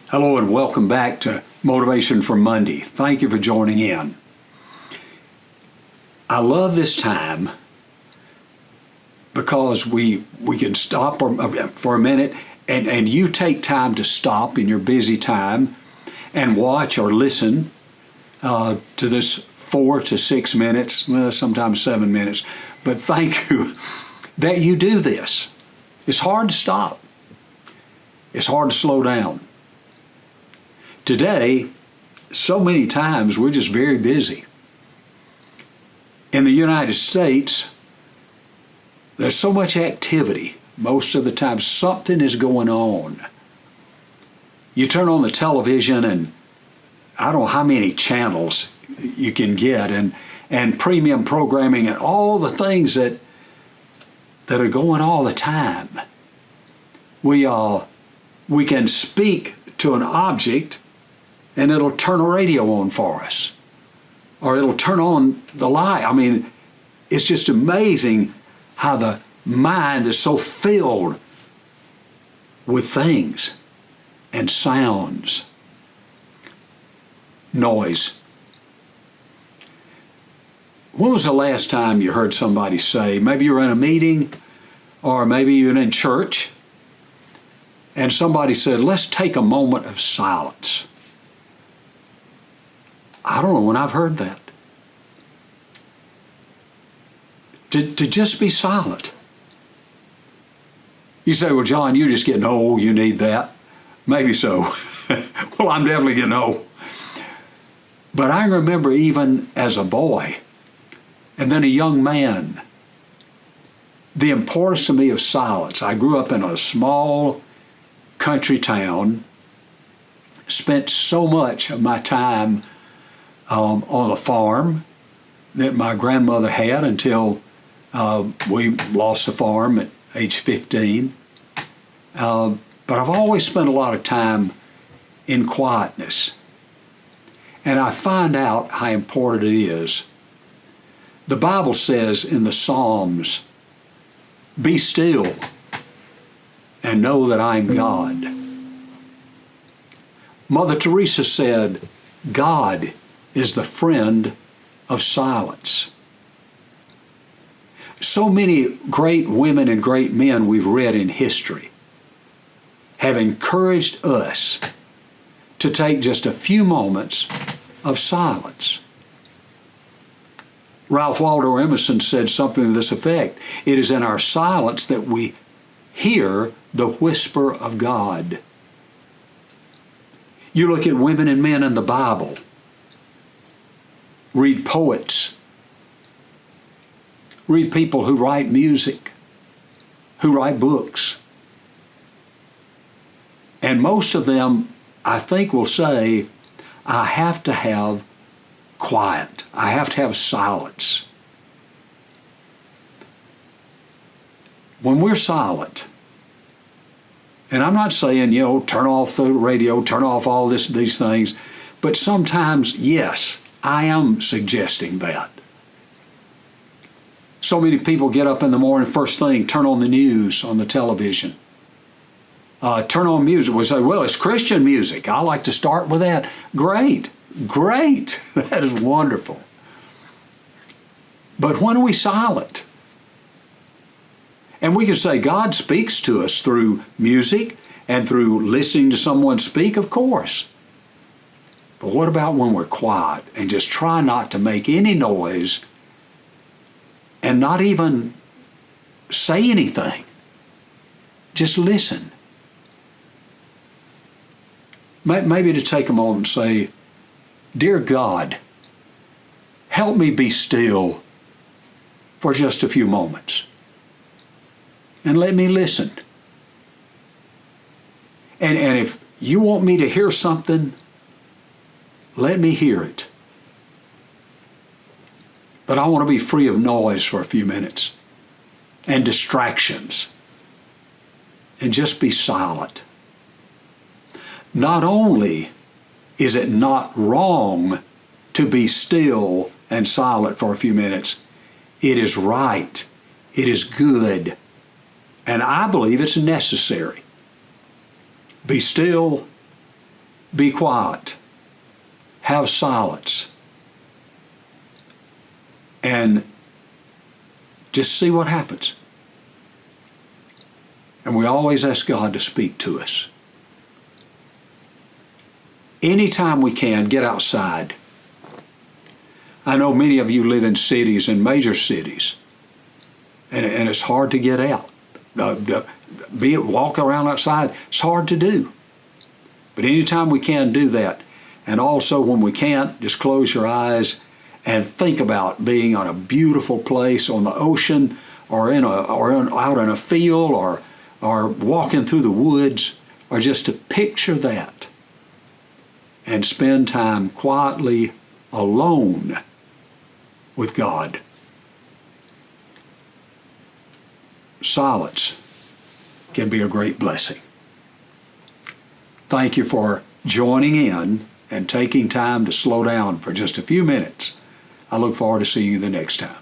Hello and welcome back to Motivation for Monday. Thank you for joining in. I love this time because we can stop for a minute and you take time to stop in your busy time and watch or listen to this 4 to 6 minutes, well, sometimes 7 minutes. But thank you that you do this. It's hard to stop. It's hard to slow down. Today, so many times we're just very busy. In the United States, there's so much activity. Most of the time, something is going on. You turn on the television and I don't know how many channels you can get and premium programming and all the things that are going all the time. We can speak to an object and it'll turn a radio on for us, or it'll turn on the light. I mean, it's just amazing how the mind is so filled with things and sounds, noise. When was the last time you heard somebody say, maybe you're in a meeting or maybe you're in church, and somebody said, let's take a moment of silence? I don't know when I've heard that. To just be silent. You say, well, John, you're just getting old, you need that. Maybe so. Well, I'm definitely getting old. But I remember even as a boy, and then a young man, the importance to me of silence. I grew up in a small country town, spent so much of my time on a farm that my grandmother had until we lost the farm at age 15. But I've always spent a lot of time in quietness. And I find out how important it is. The Bible says in the Psalms, be still and know that I am God. Mother Teresa said, God is the friend of silence. So many great women and great men we've read in history have encouraged us to take just a few moments of silence. Ralph Waldo Emerson said something to this effect: it is in our silence that we hear the whisper of God. You look at women and men in the Bible, read poets, read people who write music, who write books. And most of them, I think, will say, I have to have quiet. I have to have silence. When we're silent, and I'm not saying, turn off the radio, turn off all these things, but sometimes, yes, I am suggesting that. So many people get up in the morning, first thing, turn on the news on the television. Turn on music. We say, well, it's Christian music. I like to start with that. Great. That is wonderful. But when are we silent? And we can say God speaks to us through music and through listening to someone speak, of course. But what about when we're quiet and just try not to make any noise and not even say anything? Just listen. Maybe to take a moment and say, dear God, help me be still for just a few moments. And let me listen. And if you want me to hear something, let me hear it. But I want to be free of noise for a few minutes and distractions and just be silent. Not only is it not wrong to be still and silent for a few minutes, it is right, it is good, and I believe it's necessary. Be still Be quiet. Have silence. And just see what happens. And we always ask God to speak to us. Anytime we can, get outside. I know many of you live in cities, in major cities, and it's hard to get out. Be it walk around outside, it's hard to do. But anytime we can, do that. And also when we can't, just close your eyes and think about being on a beautiful place on the ocean, or out in a field, or walking through the woods, or just to picture that and spend time quietly alone with God. Silence can be a great blessing. Thank you for joining in and taking time to slow down for just a few minutes. I look forward to seeing you the next time.